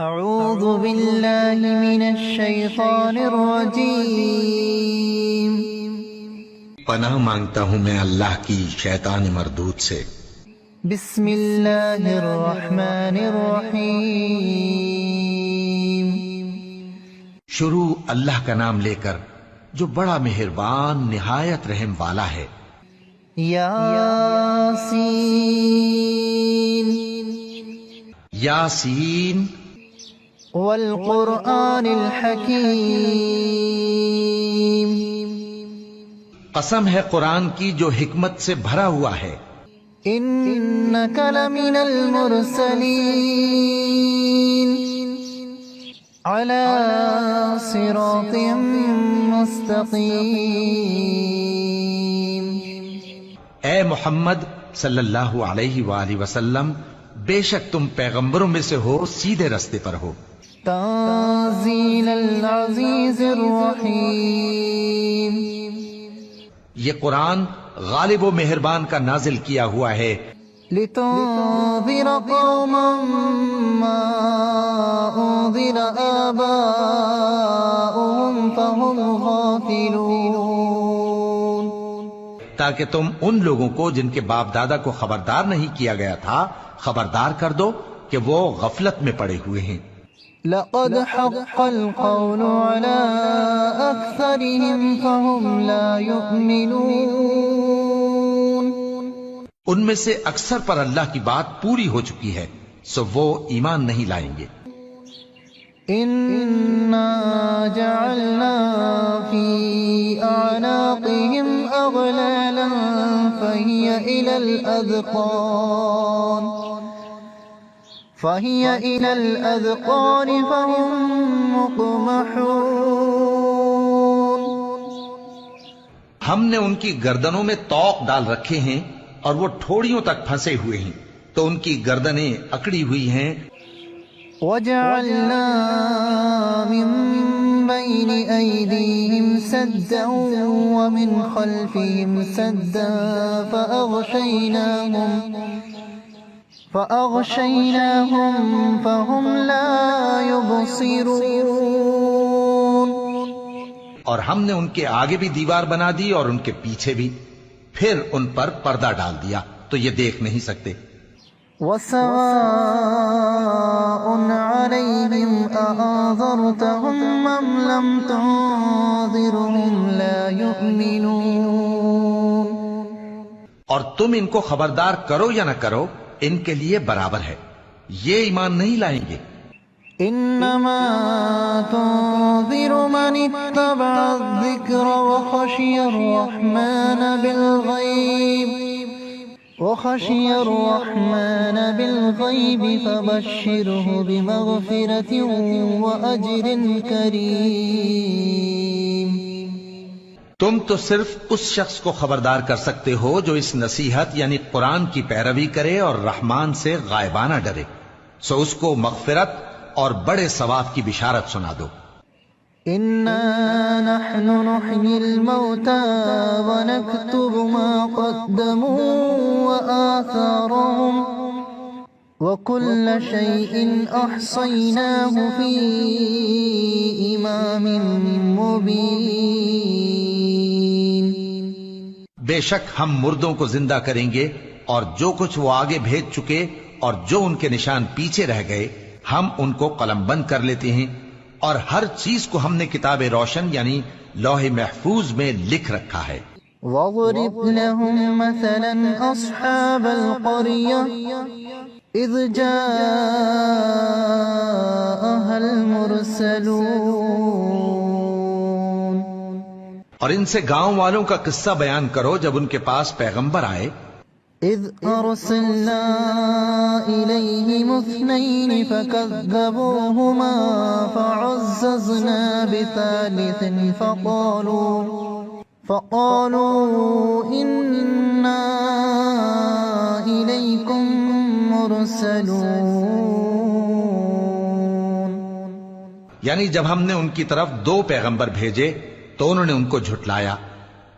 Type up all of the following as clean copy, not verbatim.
اعوذ باللہ من الشیطان الرجیم۔ پناہ مانگتا ہوں میں اللہ کی شیطان مردود سے۔ بسم اللہ الرحمن الرحیم۔ شروع اللہ کا نام لے کر جو بڑا مہربان نہایت رحم والا ہے۔ یاسین یاسین والقرآن الحکیم۔ قسم ہے قرآن کی جو حکمت سے بھرا ہوا ہے۔ انک لمن المرسلین علی صراط مستقیم۔ اے محمد صلی اللہ علیہ وآلہ وسلم، بے شک تم پیغمبروں میں سے ہو، سیدھے رستے پر ہو۔ تنزیل العزیز الرحیم۔ یہ قرآن غالب و مہربان کا نازل کیا ہوا ہے۔ لتنذر قوما ما انذر آباؤهم فهم غافلون۔ تاکہ تم ان لوگوں کو جن کے باپ دادا کو خبردار نہیں کیا گیا تھا خبردار کر دو کہ وہ غفلت میں پڑے ہوئے ہیں۔ لقد حق القول على أكثرهم فهم لا يؤمنون۔ ان میں سے اکثر پر اللہ کی بات پوری ہو چکی ہے، سو وہ ایمان نہیں لائیں گے۔ إنا جعلنا في أعناقهم أغلالا فهي إلى الأذقان فهم مقمحون۔ ہم نے ان کی گردنوں میں طوق ڈال رکھے ہیں اور وہ ٹھوڑیوں تک پھنسے ہوئے ہیں، تو ان کی گردنیں اکڑی ہوئی ہیں۔ وجعلنا من بين أيديهم سدا ومن خلفهم سدا فأغشيناهم فهم لا يبصرون۔ اور ہم نے ان کے آگے بھی دیوار بنا دی اور ان کے پیچھے بھی، پھر ان پر پردہ ڈال دیا تو یہ دیکھ نہیں سکتے۔ وسواء عليهم أأنذرتهم أم لم تنذرهم لا يؤمنون۔ اور تم ان کو خبردار کرو یا نہ کرو، ان کے لیے برابر ہے، یہ ایمان نہیں لائیں گے۔ انما تنذر من اتبع الذکر وخشی الرحمن بالغیب فبشره بمغفرة وأجر کریم۔ تم تو صرف اس شخص کو خبردار کر سکتے ہو جو اس نصیحت یعنی قرآن کی پیروی کرے اور رحمان سے غائبانہ ڈرے، سو اس کو مغفرت اور بڑے ثواب کی بشارت سنا دو۔ انا نحن نحيي الموتى ونكتب ما قدموا وآثارهم وكل شيء احصيناه في امام مبين۔ بے شک ہم مردوں کو زندہ کریں گے اور جو کچھ وہ آگے بھیج چکے اور جو ان کے نشان پیچھے رہ گئے ہم ان کو قلم بند کر لیتے ہیں، اور ہر چیز کو ہم نے کتاب روشن یعنی لوح محفوظ میں لکھ رکھا ہے۔ وَاضْرِبْ لَهُمْ مَثَلًا أَصْحَابَ الْقَرْيَةِ إِذْ جَاءَهَا الْمُرْسَلُونَ۔ اور ان سے گاؤں والوں کا قصہ بیان کرو جب ان کے پاس پیغمبر آئے۔ إِذْ أَرْسَلْنَا إِلَيْهِمُ اثْنَيْنِ فَكَذَّبُوهُمَا فَعَزَّزْنَا بِثَالِثٍ فَقَالُوا إِنَّا إِلَيْكُمْ مُرْسَلُونَ۔ یعنی جب ہم نے ان کی طرف 2 پیغمبر بھیجے تو انہوں نے ان کو جھٹلایا،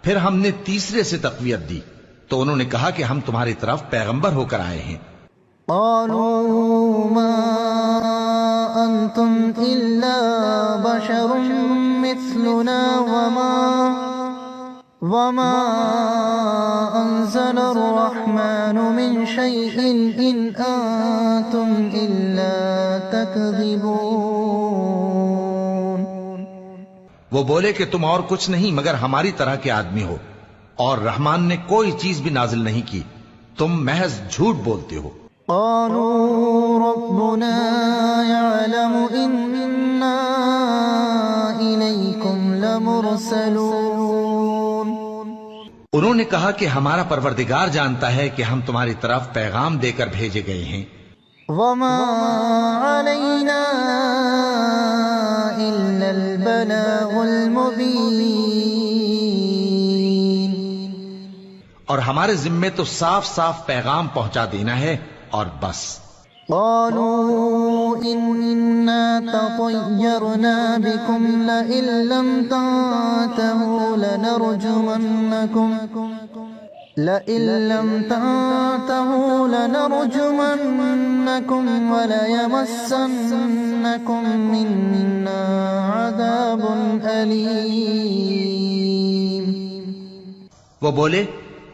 پھر ہم نے تیسرے سے تقویت دی تو انہوں نے کہا کہ ہم تمہاری طرف پیغمبر ہو کر آئے ہیں۔ قالوا ما بشر مثلنا وما أنزل الرحمن من شيء إن أنتم إلا تكذبون. وہ بولے کہ تم اور کچھ نہیں مگر ہماری طرح کے آدمی ہو، اور رحمان نے کوئی چیز بھی نازل نہیں کی، تم محض جھوٹ بولتے ہو. قالوا ربنا يعلم إنا إليكم لمرسلون. انہوں نے کہا کہ ہمارا پروردگار جانتا ہے کہ ہم تمہاری طرف پیغام دے کر بھیجے گئے ہیں. وما علينا إلا البلاغ المبين. اور ہمارے ذمے تو صاف صاف پیغام پہنچا دینا ہے اور بس. قالوا إنا تطيرنا بكم لئن لم تنتهوا لنرجمنكم وليمسنكم منا عذاب أليم. وہ بولے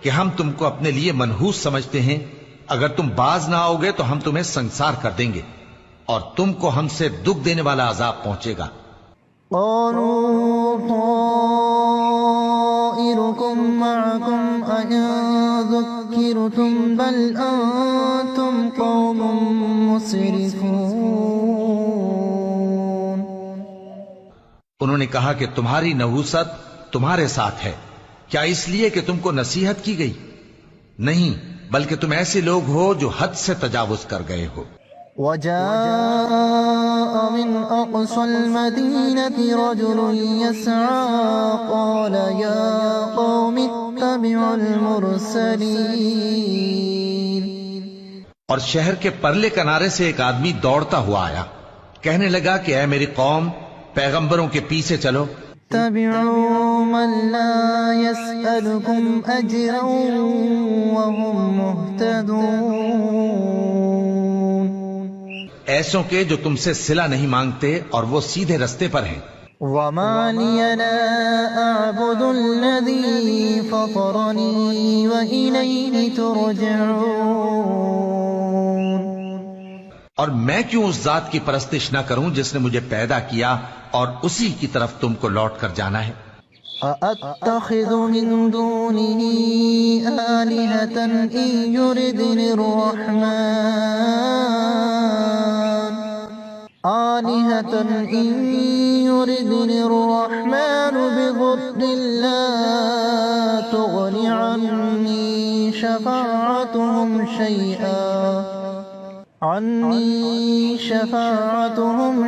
کہ ہم تم کو اپنے لیے منحوس سمجھتے ہیں، اگر تم باز نہ آؤ گے تو ہم تمہیں سنسار کر دیں گے اور تم کو ہم سے دکھ دینے والا عذاب پہنچے گا. قالوا طائركم معكم أئن ذكرتم بل أنتم قوم مسرفون. انہوں نے کہا کہ تمہاری نحوست تمہارے ساتھ ہے، کیا اس لیے کہ تم کو نصیحت کی گئی؟ نہیں، بلکہ تم ایسے لوگ ہو جو حد سے تجاوز کر گئے ہو. وجاء من أقصى المدينة رجل يسعى قال يا قوم اتبعوا المرسلين. اور شہر کے پرلے کنارے سے ایک آدمی دوڑتا ہوا آیا، کہنے لگا کہ اے میری قوم، پیغمبروں کے پیچھے چلو. اتبعوا من لا يسألكم أجرا وهم مهتدون. ایسوں کے جو تم سے صلہ نہیں مانگتے اور وہ سیدھے رستے پر ہیں. وما لي لا أعبد الذي فطرني وإليه ترجعون. اور میں کیوں اس ذات کی پرستش نہ کروں جس نے مجھے پیدا کیا اور اسی کی طرف تم کو لوٹ کر جانا ہے. أأتخذ من دونه آلهة إن يردني الرحمن بضر لا تغن عني شفاعتهم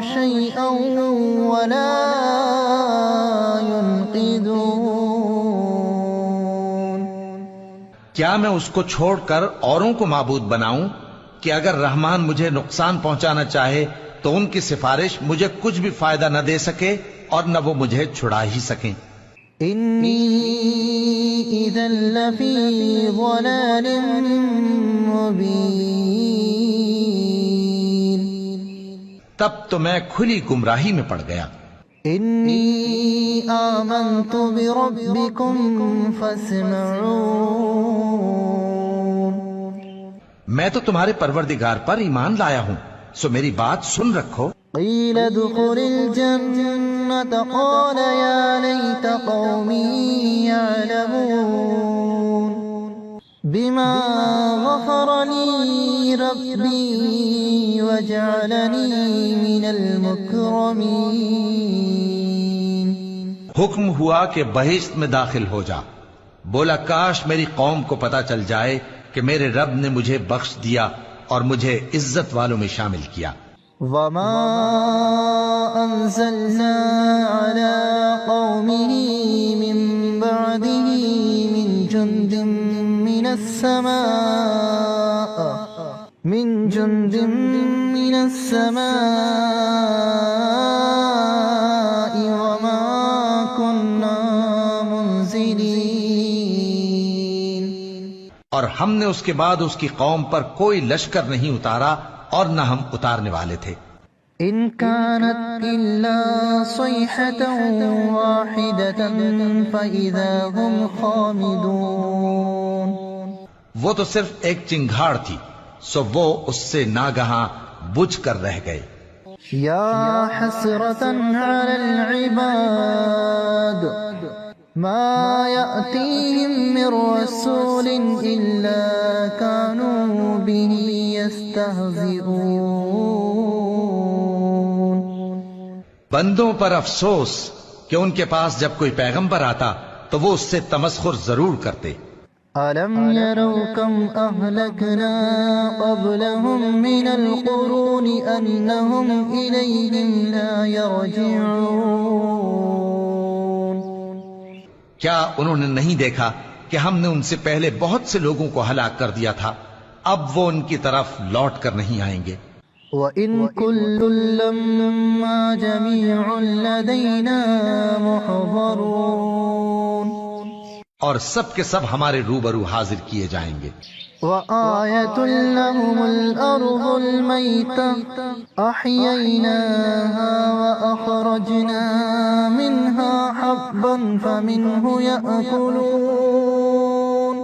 شيئا ولا ينقذون. کیا میں اس کو چھوڑ کر اوروں کو معبود بناؤں کہ اگر رحمان مجھے نقصان پہنچانا چاہے تو ان کی سفارش مجھے کچھ بھی فائدہ نہ دے سکے اور نہ وہ مجھے چھڑا ہی سکیں. انی اذا لفی ضلال مبین. تب تو میں کھلی گمراہی میں پڑ گیا. انی آمنت بربکم فاسمعون. میں تو تمہارے پروردگار پر ایمان لایا ہوں، سو میری بات سن رکھو. قیل ادخل الجنة قال یا لیت قومی یعلمون بما غفر لی ربی وجعلنی من المکرمین. حکم ہوا کہ بہشت میں داخل ہو جا. بولا کاش میری قوم کو پتا چل جائے کہ میرے رب نے مجھے بخش دیا اور مجھے عزت والوں میں شامل کیا. وما انزلنا على قومه من بعده من جند من السماء وما كنا منزلين. اور ہم نے اس کے بعد اس کی قوم پر کوئی لشکر نہیں اتارا اور نہ ہم اتارنے والے تھے. إن كانت إلا صيحة واحدة فإذا هم خامدون. وہ تو صرف ایک چنگھاڑ تھی، سو وہ اس سے ناگہاں بجھ کر رہ گئے۔ يا حسرة على العباد ما يأتيهم من رسول إلا كانوا به يستهزئون. بندوں پر افسوس کہ ان کے پاس جب کوئی پیغمبر آتا تو وہ اس سے تمسخر ضرور کرتے۔ ألم يروا كم أهلكنا قبلهم من القرون أنهم إليهم لا يرجعون. کیا انہوں نے نہیں دیکھا کہ ہم نے ان سے پہلے بہت سے لوگوں کو ہلاک کر دیا تھا، اب وہ ان کی طرف لوٹ کر نہیں آئیں گے۔ وَإِن كُلٌّ لَّمَّا جَمِيعٌ لَّدَيْنَا مُحْضَرُونَ. اور سب کے سب ہمارے روبرو حاضر کیے جائیں گے۔ وَآيَةٌ لَّهُمُ الْأَرْضُ الْمَيْتَةُ أَحْيَيْنَاهَا وَأَخْرَجْنَا مِنْهَا حَبًّا فَمِنْهُ يَأْكُلُونَ.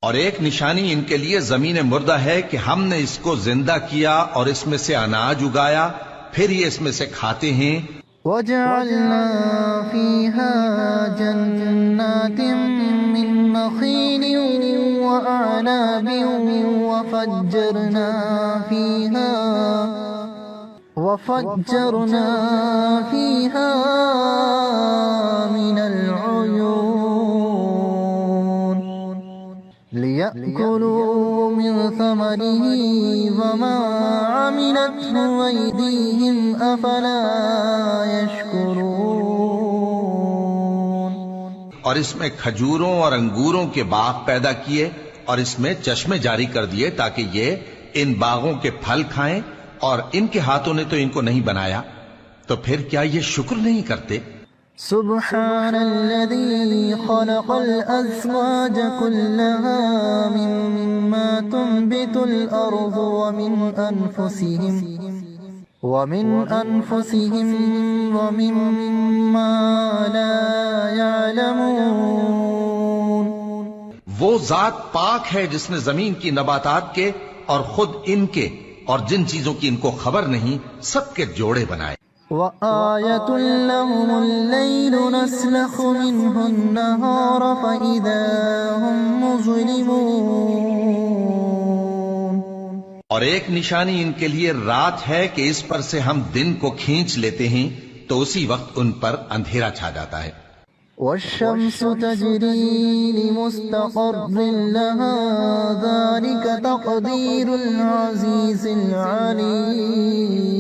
اور ایک نشانی ان کے لیے زمین مردہ ہے کہ ہم نے اس کو زندہ کیا اور اس میں سے اناج اگایا، پھر یہ اس میں سے کھاتے ہیں۔ وَجَعَلْنَا فِيهَا جَنَّاتٍ مِّن نَّخِيلٍ وَأَعْنَابٍ وَفَجَّرْنَا فِيهَا مِنَ الْعُيُونِ لِيَأْكُلُوا مِن ثَمَرِهِ وَمَا عَمِلَتْهُ أَيْدِيهِمْ أَفَلَا يَشْكُرُونَ. اور اس میں کھجوروں اور انگوروں کے باغ پیدا کیے اور اس میں چشمے جاری کر دیے تاکہ یہ ان باغوں کے پھل کھائیں، اور ان کے ہاتھوں نے تو ان کو نہیں بنایا، تو پھر کیا یہ شکر نہیں کرتے؟ سبحان الذي خلق الأزواج كلها مما تنبت الأرض ومن أنفسهم ومما لا يعلمون. وہ ذات پاک ہے جس نے زمین کی نباتات کے اور خود ان کے اور جن چیزوں کی ان کو خبر نہیں سب کے جوڑے بنائے۔ وَآيَةٌ لَّهُمُ اللَّيْلُ نَسْلَخُ مِنْهُ النَّهَارَ فَإِذَا هُمْ مُظْلِمُونَ. اور ایک نشانی ان کے لیے رات ہے کہ اس پر سے ہم دن کو کھینچ لیتے ہیں تو اسی وقت ان پر اندھیرا چھا جاتا ہے۔ وَالشَّمْسُ تَجْرِي لِمُسْتَقَرٍّ لَّهَا ذَلِكَ تَقْدِيرُ الْعَزِيزِ الْعَلِيمِ.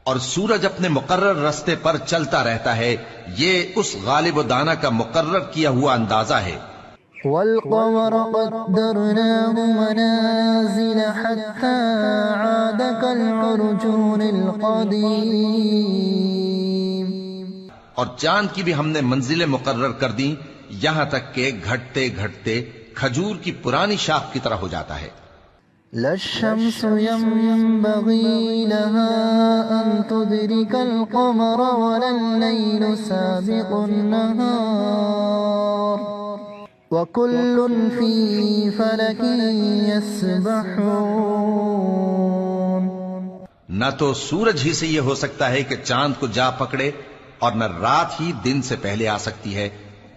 اور سورج اپنے مقرر رستے پر چلتا رہتا ہے، یہ اس غالب و دانا کا مقرر کیا ہوا اندازہ ہے۔ وَالْقَمَرَ قَدَّرْنَاهُ مَنَازِلَ حَتَّى عَادَ كَالْعُرْجُونِ الْقَدِيمِ. اور چاند کی بھی ہم نے منزلیں مقرر کر دیں یہاں تک کہ گھٹتے گھٹتے کھجور کی پرانی شاخ کی طرح ہو جاتا ہے۔ لا الشمس ينبغي لها أن تدرك القمر ولا الليل سابق النهار وكل في فلك يسبحون. نہ تو سورج ہی سے یہ ہو سکتا ہے کہ چاند کو جا پکڑے، اور نہ رات ہی دن سے پہلے آ سکتی ہے،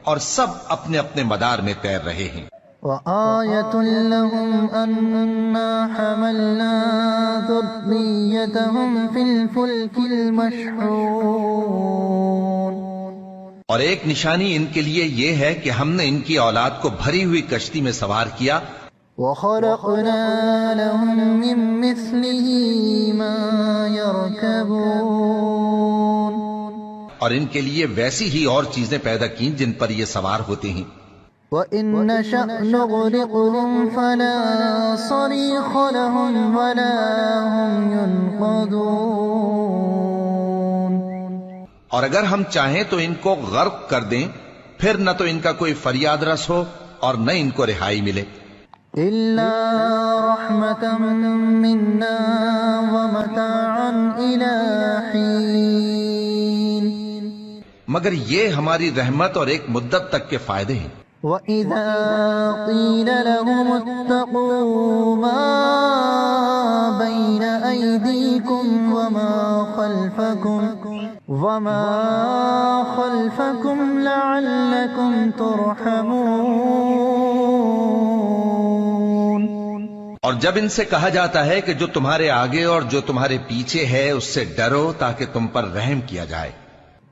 اور سب اپنے اپنے مدار میں تیر رہے ہیں۔ وَآيَةٌ لَّهُمْ أَنَّا حَمَلْنَا ذُرِّيَّتَهُمْ فِي الْفُلْكِ الْمَشْحُونِ. اور ایک نشانی ان کے لیے یہ ہے کہ ہم نے ان کی اولاد کو بھری ہوئی کشتی میں سوار کیا۔ وَخَلَقْنَا لَهُم مِّن مِّثْلِهِ مَا يَرْكَبُونَ. اور ان کے لیے ویسی ہی اور چیزیں پیدا کی جن پر یہ سوار ہوتے ہیں۔ وَإِن نَّشَأْ نُغْرِقْهُمْ فَلَا صَرِيخَ لَهُمْ وَلَا هُمْ يُنقَذُونَ. اور اگر ہم چاہیں تو ان کو غرق کر دیں، پھر نہ تو ان کا کوئی فریاد رس ہو اور نہ ان کو رہائی ملے۔ إِلَّا رَحْمَةً مِّنَّا وَمَتَاعًا مگر یہ ہماری رحمت اور ایک مدت تک کے فائدے ہیں۔ وَإِذَا قِيلَ لَهُمُ اتَّقُوا مَا بَيْنَ أَيْدِيكُمْ وَمَا خَلْفَكُمْ لَعَلَّكُمْ تُرْحَمُونَ۔ اور جب ان سے کہا جاتا ہے کہ جو تمہارے آگے اور جو تمہارے پیچھے ہے اس سے ڈرو تاکہ تم پر رحم کیا جائے۔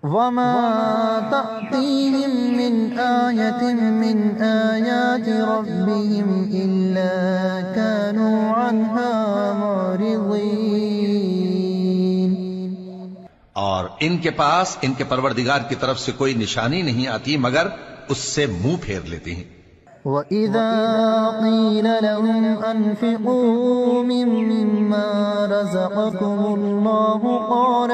وَمَا تَأْتِيهِم مِّنْ آيَةٍ مِّنْ آيَاتِ رَبِّهِمْ إِلَّا كَانُوا عَنْهَا مُعْرِضِينَ۔ اور ان کے پاس ان کے پروردگار کی طرف سے کوئی نشانی نہیں آتی مگر اس سے منہ پھیر لیتے ہیں۔ وَإِذَا قِيلَ لَهُمْ أَنفِقُوا مِمَّا رَزَقَكُمُ اللَّهُ قَالَ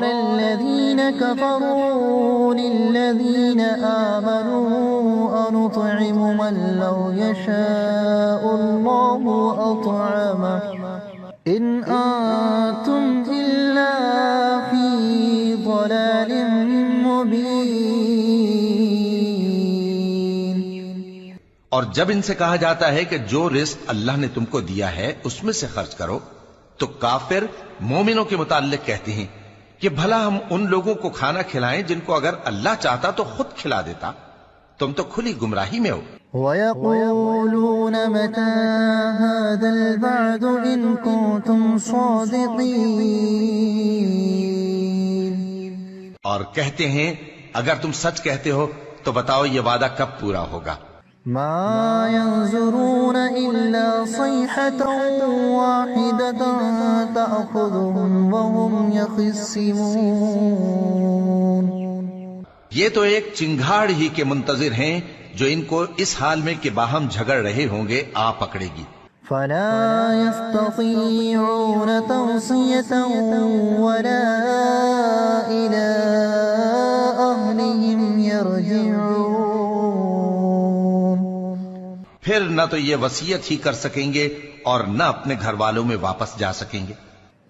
الَّذِينَ كَفَرُوا لِلَّذِينَ آمَنُوا أَنُطْعِمُ مَن لَّوْ يَشَاءُ اللَّهُ أَطْعَمَهُ إِنْ أَنتُمْ إِلَّا فِي ضَلَالٍ مُّبِينٍ۔ اور جب ان سے کہا جاتا ہے کہ جو رزق اللہ نے تم کو دیا ہے اس میں سے خرچ کرو تو کافر مومنوں کے متعلق کہتے ہیں کہ بھلا ہم ان لوگوں کو کھانا کھلائیں جن کو اگر اللہ چاہتا تو خود کھلا دیتا، تم تو کھلی گمراہی میں ہو۔ وَيَقُولُونَ مَتَى هَذَا الْوَعْدُ إِن كُنتُمْ صَادِقِينَ۔ اور کہتے ہیں اگر تم سچ کہتے ہو تو بتاؤ یہ وعدہ کب پورا ہوگا۔ مَا يَنظُرُونَ إِلَّا صَيْحَةً وَاحِدَةً تَأْخُذُهُمْ وَهُمْ يَخِصِّمُونَ۔ یہ تو ایک چنگھاڑ ہی کے منتظر ہیں جو ان کو اس حال میں کہ باہم جھگڑ رہے ہوں گے آ پکڑے گی۔ فَلَا يَسْتَطِيعُونَ تَوْصِيَةً وَلَا إِلَىٰ أَهْلِهِمْ يَرْجِعُونَ۔ پھر نہ تو یہ وصیت ہی کر سکیں گے اور نہ اپنے گھر والوں میں واپس جا سکیں گے۔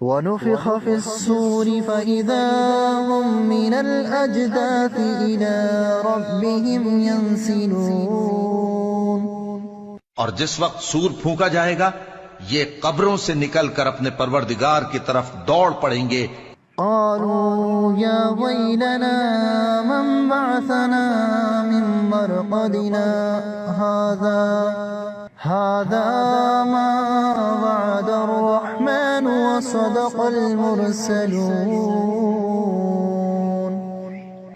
وَنُفِخَ فِي الصُّورِ فَإِذَا هُم مِّنَ الْأَجْدَاثِ إِلَىٰ رَبِّهِمْ يَنسِلُونَ۔ اور جس وقت سور پھونکا جائے گا یہ قبروں سے نکل کر اپنے پروردگار کی طرف دوڑ پڑیں گے۔ قالوا يا ويلنا من بعثنا من مرقدنا هذا ما وعد الرحمن وصدق المرسلون۔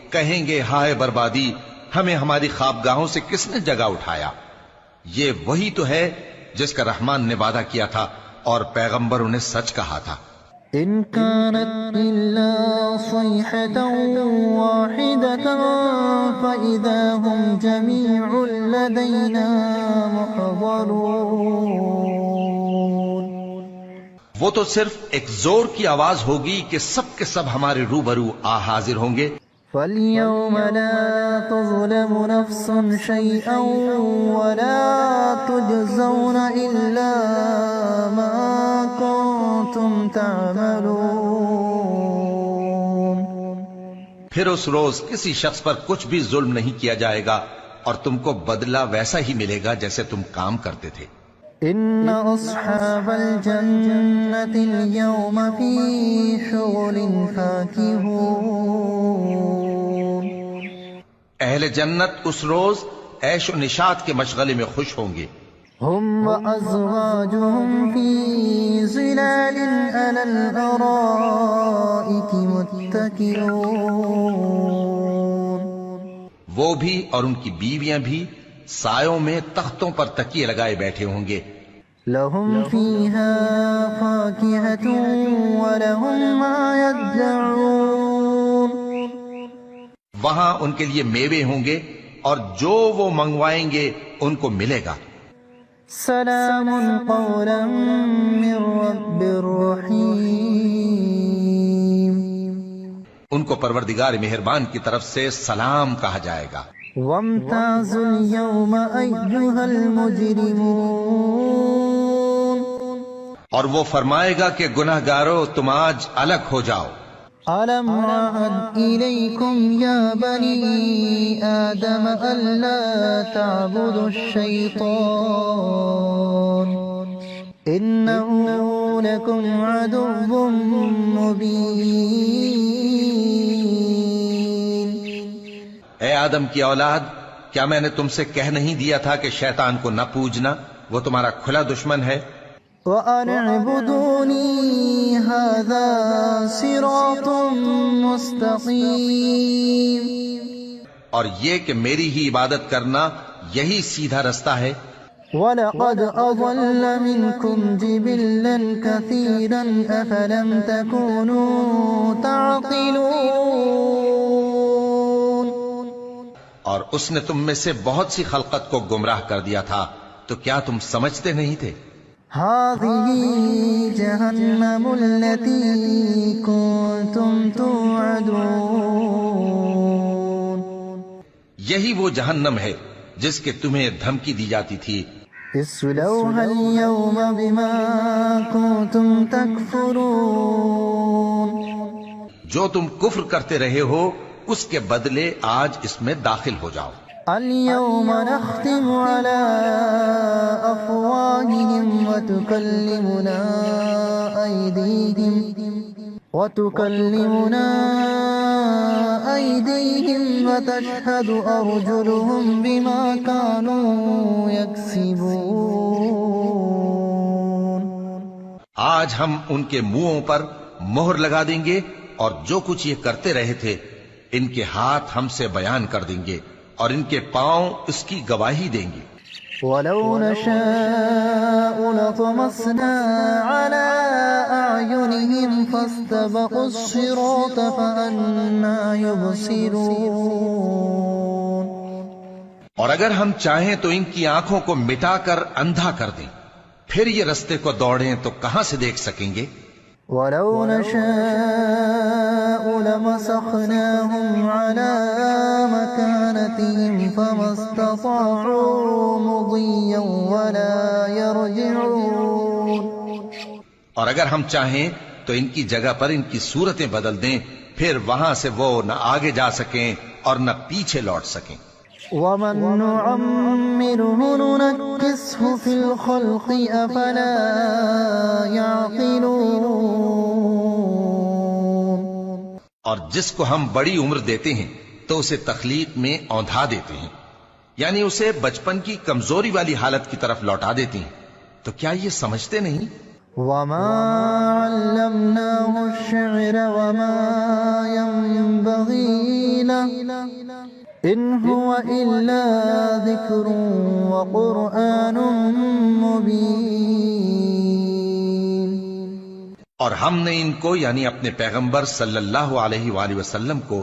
کہیں گے ہائے بربادی، ہمیں ہماری خوابگاہوں سے کس نے جگہ اٹھایا؟ یہ وہی تو ہے جس کا رحمان نے وعدہ کیا تھا اور پیغمبروں نے سچ کہا تھا۔ إن كانت إلا صيحة واحدة فإذا هم جميع لدينا محضرون۔ وہ تو صرف ایک زور کی آواز ہوگی کہ سب کے سب ہمارے روبرو آ حاضر ہوں گے۔ فَالْيَوْمَ لَا تُظْلَمُ نَفْسٌ شَيْئًا وَلَا تُجْزَوْنَ إِلَّا مَا كُنتُمْ تَعْمَلُونَ۔ پھر اس روز کسی شخص پر کچھ بھی ظلم نہیں کیا جائے گا اور تم کو بدلہ ویسا ہی ملے گا جیسے تم کام کرتے تھے۔ إِنَّ أَصْحَابَ الْجَنَّةِ الْيَوْمَ فِي شُغُلٍ فَاكِهُونَ۔ اہل جنت اس روز عیش و نشاط کے مشغلے میں خوش ہوں گے۔ هُمْ وَأَزْوَاجُهُمْ فِي ظِلَالٍ عَلَى الْأَرَائِكِ مُتَّكِئُونَ۔ وہ بھی اور ان کی بیویاں بھی سایوں میں تختوں پر تکیے لگائے بیٹھے ہوں گے۔ لَهُمْ فِيهَا فَاكِهَةٌ وَلَهُمْ مَا يَدَّعُونَ۔ وہاں ان کے لیے میوے ہوں گے اور جو وہ منگوائیں گے ان کو ملے گا۔ سلام قولا من رب الرحیم۔ ان کو پروردگار مہربان کی طرف سے سلام کہا جائے گا۔ وامتازوا اليوم أيها المجرمون۔ اور وہ فرمائے گا کہ گناہگارو تم آج الگ ہو جاؤ۔ ألم عهد إليكم يا بني آدم ألا تعبدوا الشيطان إنه لكم عدو مبين. اے آدم کی اولاد، کیا میں نے تم سے کہہ نہیں دیا تھا کہ شیطان کو نہ پوجنا، وہ تمہارا کھلا دشمن ہے؟ وأن اعبدوني هذا صراط مستقيم. اور یہ کہ میری ہی عبادت کرنا یہی سیدھا رستہ ہے. وَلَقَدْ أَضَلَّ مِنْكُمْ جِبِلًّا كَثِيرًا أَفَلَمْ تَكُونُوا تَعْقِلُونَ. اور اس نے تم میں سے بہت سی خلقت کو گمراہ کر دیا تھا، تو کیا تم سمجھتے نہیں تھے؟ هذه جهنم التي كنتم توعدون. یہی وہ جہنم ہے جس کے تمہیں دھمکی دی جاتی تھی. اصلوها اليوم بما كنتم تكفرون. جو تم کفر کرتے رہے ہو اس کے بدلے آج اس میں داخل ہو جاؤ. اليوم نختم على أفواههم وتكلمنا أيديهم وتشهد أرجلهم بما كانوا يكسبون. آج ہم ان کے منہوں پر مہر لگا دیں گے اور جو کچھ یہ کرتے رہے تھے ان کے ہاتھ ہم سے بیان کر دیں گے اور ان کے پاؤں اس کی گواہی دیں گے. وَلَوْ نَشَاءُ لَطَمَسْنَا عَلَىٰ أَعْيُنِهِمْ فَاسْتَبَقُوا الصِّرَاطَ فَأَنَّىٰ يُبْصِرُونَ. اور اگر ہم چاہیں تو ان کی آنکھوں کو مٹا کر اندھا کر دیں، پھر یہ رستے کو دوڑیں تو کہاں سے دیکھ سکیں گے؟ وَلَوْ نَشَاءُ لَمَسَخْنَاهُمْ عَلَىٰ مَكَانَتِهِمْ فَمَا اسْتَطَاعُوا مُضِيًّا وَلَا يَرْجِعُونَ. اور اگر ہم چاہیں تو ان کی جگہ پر ان کی صورتیں بدل دیں، پھر وہاں سے وہ نہ آگے جا سکیں اور نہ پیچھے لوٹ سکیں. وَمَن نُّعَمِّرْهُ نُنَكِّسْهُ فِي الْخَلْقِ أَفَلَا يَعْقِلُونَ. اور جس کو ہم بڑی عمر دیتے ہیں تو اسے تخلیق میں اوندھا دیتے ہیں، یعنی اسے بچپن کی کمزوری والی حالت کی طرف لوٹا دیتے ہیں. تو کیا یہ سمجھتے نہیں؟ وَمَا عَلَّمْنَاهُ الشِّعْرَ وَمَا يَنبَغِي لَهُ إِنْ هُوَ إِلَّا ذِكْرٌ وَقُرْآنٌ مُبِينٌ. اور ہم نے ان کو یعنی اپنے پیغمبر صلی اللہ علیہ وآلہ وسلم کو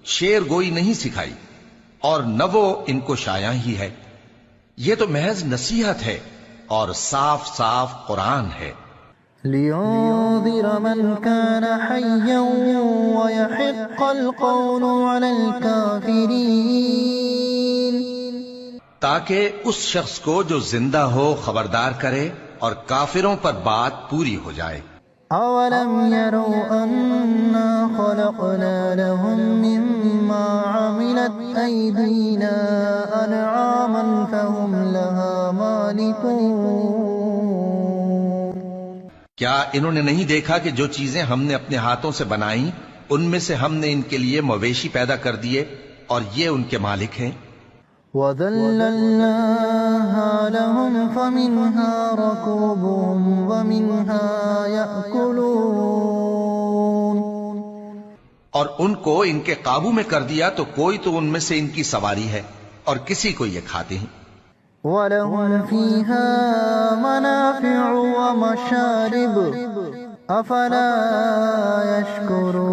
شعر گوئی نہیں سکھائی، اور نہ وہ ان کو شایع ہی ہے. یہ تو محض نصیحت ہے اور صاف صاف قرآن ہے. لِيُنذِرَ مَنْ كَانَ حَيًّا وَيَحِقَّ الْقَوْلُ عَلَى الْكَافِرِينَ. تاکہ اس شخص کو جو زندہ ہو خبردار کرے اور کافروں پر بات پوری ہو جائے. أَوَلَمْ يَرَوْا أَنَّا خَلَقْنَا لَهُم مِّمَّا عَمِلَتْ أَيْدِينَا أَنْعَامًا فَهُمْ لَهَا مَالِكُونَ. کیا انہوں نے نہیں دیکھا کہ جو چیزیں ہم نے اپنے ہاتھوں سے بنائیں ان میں سے ہم نے ان کے لیے مویشی پیدا کر دیے اور یہ ان کے مالک ہیں. وَذَلَّلْنَاهَا لَهُمْ فَمِنْهَا رَكُوبُهُمْ وَمِنْهَا يَأْكُلُونَ. اور ان کو ان کے قابو میں کر دیا تو کوئی تو ان میں سے ان کی سواری ہے اور کسی کو یہ کھاتے ہیں. وَلَهُمْ فِيهَا مَنَافِعُ وَمَشَارِبُ أَفَلَا يَشْكُرُونَ.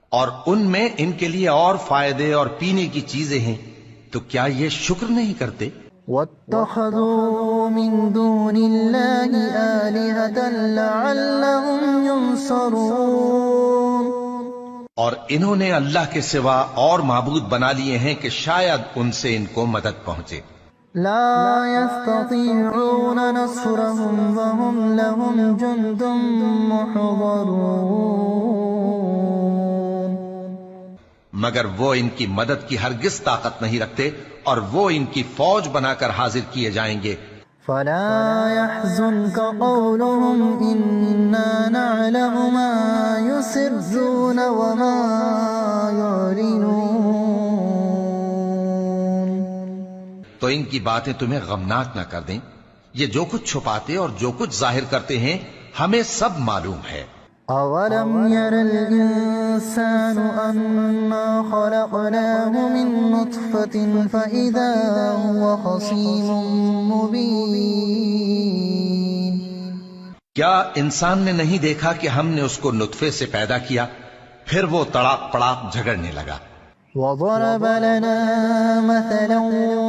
اور ان میں ان کے لیے اور فائدے اور پینے کی چیزیں ہیں، تو کیا یہ شکر نہیں کرتے؟ وَاتَّخَذُوا مِن دُونِ اللَّهِ آلِهَةً لَعَلَّهُمْ يُنصَرُونَ. اور انہوں نے اللہ کے سوا اور معبود بنا لیے ہیں کہ شاید ان سے ان کو مدد پہنچے. لا يستطيعون نصرهم وهم لهم جند محضرون. مگر وہ ان کی مدد کی ہرگز طاقت نہیں رکھتے اور وہ ان کی فوج بنا کر حاضر کیے جائیں گے. فلا يحزنك قولهم إنا نعلم ما يسرون وما يعلنون. تو ان کی باتیں تمہیں غمناک نہ کر دیں. یہ جو کچھ چھپاتے اور جو کچھ ظاہر کرتے ہیں ہمیں سب معلوم ہے. أولم ير الإنسان أنا خلقناه من نطفة فإذا هو خصيم مبين. کیا انسان نے نہیں دیکھا کہ ہم نے اس کو نطفے سے پیدا کیا پھر وہ تڑاک پڑاک جھگڑنے لگا. وضرب لنا مثلا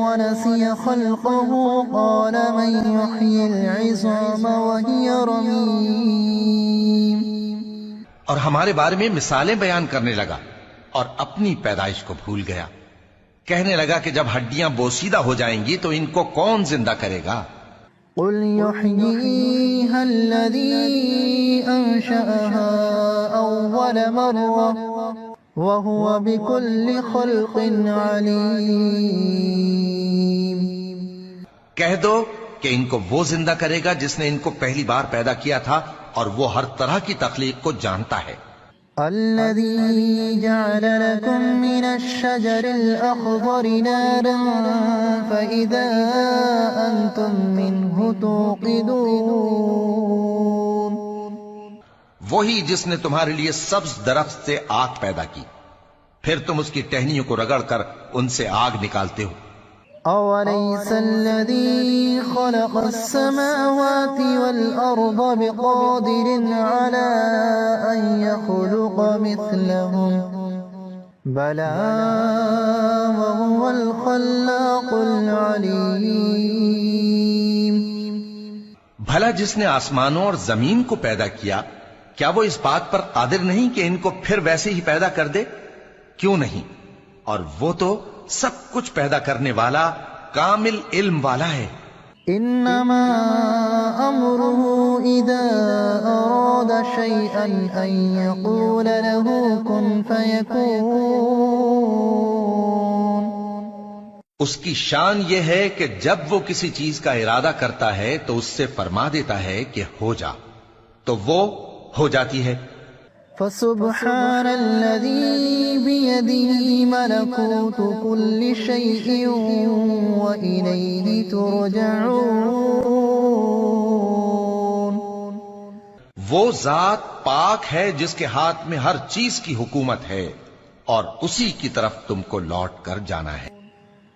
ونسي خلقه قال من يحيي العظام وهي رميم. اور ہمارے بارے میں مثالیں بیان کرنے لگا اور اپنی پیدائش کو بھول گیا. کہنے لگا کہ جب ہڈیاں بوسیدہ ہو جائیں گی تو ان کو کون زندہ کرے گا. قل يحييها الذي أنشأها أول مرة وهو بكل خلق عليم. کہہ دو کہ ان کو وہ زندہ کرے گا جس نے ان کو پہلی بار پیدا کیا تھا اور وہ ہر طرح کی تخلیق کو جانتا ہے. الذي جعل لكم من الشجر الأخضر نارا فإذا أنتم منه توقدون. وہی جس نے تمہارے لیے سبز درخت سے آگ پیدا کی پھر تم اس کی ٹہنیوں کو رگڑ کر ان سے آگ نکالتے ہو. أوليس الذي خلق السماوات والأرض بقادر على أن يخلق مثلهم بلى وهو الخلاق العليم. بھلا جس نے آسمانوں اور زمین کو پیدا کیا کیا وہ اس بات پر قادر نہیں کہ ان کو پھر ویسے ہی پیدا کر دے؟ کیوں نہیں؟ اور وہ تو سب کچھ پیدا کرنے والا کامل علم والا ہے. انما امره اذا اراد شيئا ان يقول له كن فيكون. اس کی شان یہ ہے کہ جب وہ کسی چیز کا ارادہ کرتا ہے تو اس سے فرما دیتا ہے کہ ہو جا تو وہ ہو جاتی ہے. فسبحان الذي بيده ملكوت كل شيء وإليه ترجعون. وہ ذات پاک ہے جس کے ہاتھ میں ہر چیز کی حکومت ہے اور اسی کی طرف تم کو لوٹ کر جانا ہے.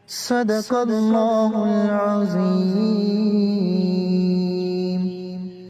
صدق اللہ العظیم.